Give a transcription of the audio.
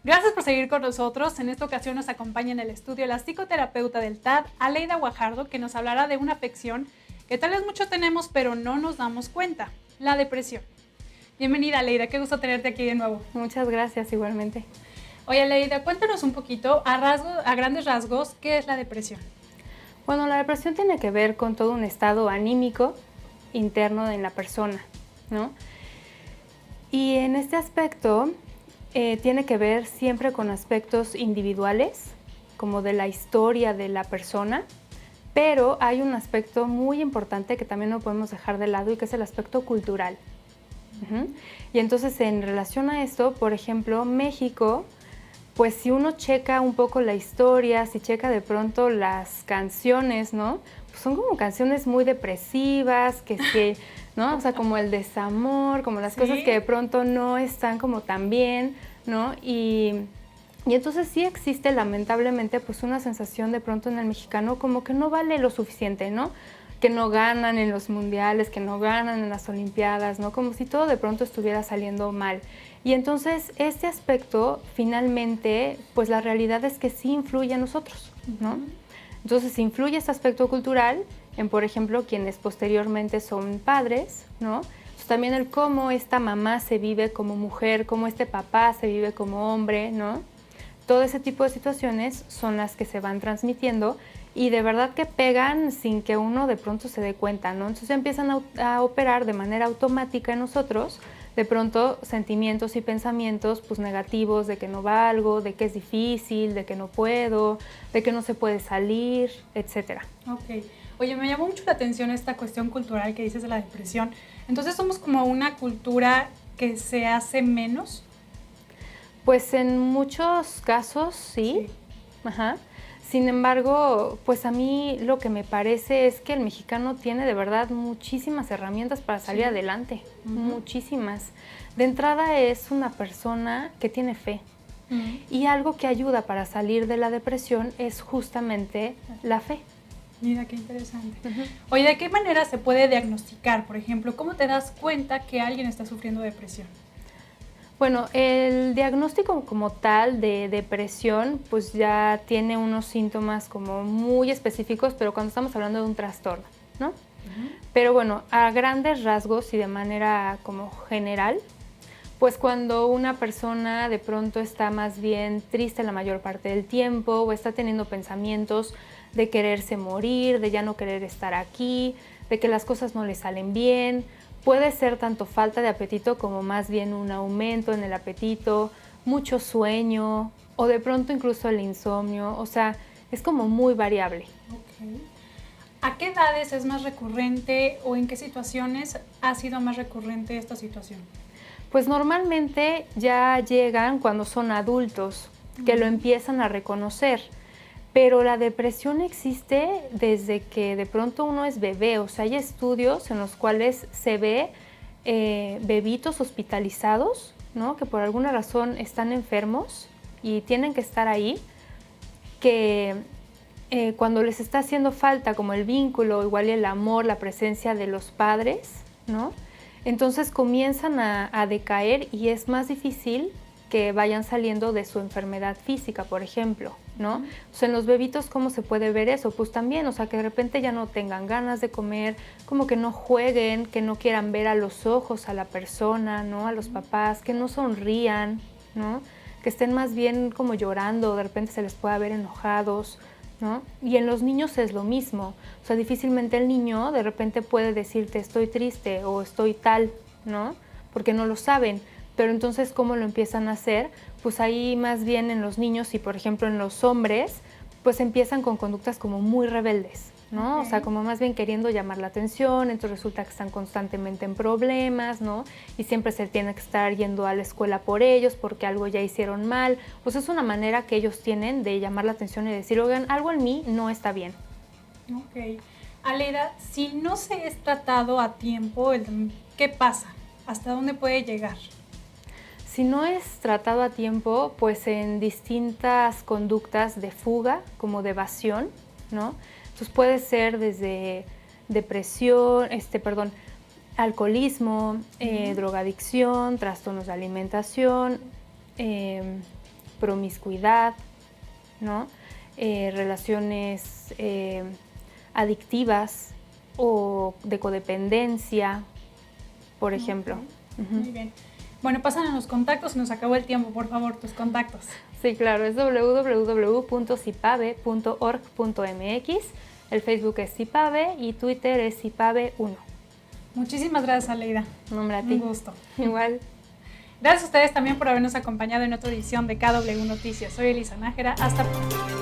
Gracias por seguir con nosotros. En esta ocasión nos acompaña en el estudio la psicoterapeuta del TAD, Aleida Guajardo, que nos hablará de una afección que tal vez muchos tenemos, pero no nos damos cuenta, la depresión. Bienvenida, Aleida, qué gusto tenerte aquí de nuevo. Muchas gracias, igualmente. Oye, Aleida, cuéntanos un poquito, a grandes rasgos, ¿qué es la depresión? Bueno, la depresión tiene que ver con todo un estado anímico interno en la persona, ¿no? Y en este aspecto tiene que ver siempre con aspectos individuales, como de la historia de la persona, pero hay un aspecto muy importante que también no podemos dejar de lado y que es el aspecto cultural. Y entonces en relación a esto, por ejemplo, México, pues si uno checa un poco la historia, si checa de pronto las canciones, ¿no? Pues son como canciones muy depresivas, ¿no? O sea, como el desamor, como las cosas que de pronto no están como tan bien, ¿no? Y entonces sí existe lamentablemente pues una sensación de pronto en el mexicano como que no vale lo suficiente, ¿no? Que no ganan en los mundiales, que no ganan en las olimpiadas, ¿no? Como si todo de pronto estuviera saliendo mal. Y entonces este aspecto finalmente, pues la realidad es que sí influye en nosotros, ¿no? Entonces influye este aspecto cultural en, por ejemplo, quienes posteriormente son padres, ¿no? Entonces, también el cómo esta mamá se vive como mujer, cómo este papá se vive como hombre, ¿no? Todo ese tipo de situaciones son las que se van transmitiendo y de verdad que pegan sin que uno de pronto se dé cuenta, ¿no? Entonces empiezan a operar de manera automática en nosotros, de pronto sentimientos y pensamientos pues negativos de que no valgo, de que es difícil, de que no puedo, de que no se puede salir, etcétera. Ok. Oye, me llamó mucho la atención esta cuestión cultural que dices de la depresión. Entonces somos como una cultura que se hace menos. Pues en muchos casos sí. Ajá. Sin embargo, pues a mí lo que me parece es que el mexicano tiene de verdad muchísimas herramientas para salir adelante, muchísimas. De entrada es una persona que tiene fe y algo que ayuda para salir de la depresión es justamente la fe. Mira, qué interesante. Oye, ¿de qué manera se puede diagnosticar? Por ejemplo, ¿cómo te das cuenta que alguien está sufriendo depresión? Bueno, el diagnóstico como tal de depresión pues ya tiene unos síntomas como muy específicos, pero cuando estamos hablando de un trastorno, ¿no? Pero bueno, a grandes rasgos y de manera como general, pues cuando una persona de pronto está más bien triste la mayor parte del tiempo o está teniendo pensamientos de quererse morir, de ya no querer estar aquí, de que las cosas no le salen bien. Puede ser tanto falta de apetito como más bien un aumento en el apetito, mucho sueño o de pronto incluso el insomnio. O sea, es como muy variable. Okay. ¿A qué edades es más recurrente o en qué situaciones ha sido más recurrente esta situación? Pues normalmente ya llegan cuando son adultos, que lo empiezan a reconocer. Pero la depresión existe desde que de pronto uno es bebé, o sea, hay estudios en los cuales se ve bebitos hospitalizados, ¿no? Que por alguna razón están enfermos y tienen que estar ahí, que cuando les está haciendo falta como el vínculo, igual el amor, la presencia de los padres, ¿no? Entonces comienzan a decaer y es más difícil que vayan saliendo de su enfermedad física, por ejemplo, ¿no? O sea, en los bebitos, ¿cómo se puede ver eso? Pues también, o sea, que de repente ya no tengan ganas de comer, como que no jueguen, que no quieran ver a los ojos a la persona, ¿no? A los papás, que no sonrían, ¿no? Que estén más bien como llorando, de repente se les pueda ver enojados, ¿no? Y en los niños es lo mismo, o sea, difícilmente el niño de repente puede decirte estoy triste o estoy tal, ¿no? Porque no lo saben. Pero entonces, ¿cómo lo empiezan a hacer? Pues ahí más bien en los niños y, por ejemplo, en los hombres, pues empiezan con conductas como muy rebeldes, ¿no? O sea, como más bien queriendo llamar la atención, entonces resulta que están constantemente en problemas, ¿no? Y siempre se tiene que estar yendo a la escuela por ellos porque algo ya hicieron mal. Pues es una manera que ellos tienen de llamar la atención y decir, oigan, algo en mí no está bien. Ok. Aleida, si no se es tratado a tiempo, ¿qué pasa? ¿Hasta dónde puede llegar? Si no es tratado a tiempo, pues en distintas conductas de fuga, como de evasión, ¿no? Entonces puede ser desde depresión, alcoholismo, drogadicción, trastornos de alimentación, promiscuidad, ¿no? Relaciones adictivas o de codependencia, por ejemplo. Muy bien. Bueno, pasan a los contactos, nos acabó el tiempo, por favor, tus contactos. Sí, claro, es www.cipave.org.mx, el Facebook es Cipave y Twitter es Cipave1. Muchísimas gracias, Aleida. Nombre a ti. Un gusto. Igual. Gracias a ustedes también por habernos acompañado en otra edición de KW Noticias. Soy Elisa Nájera. Hasta pronto.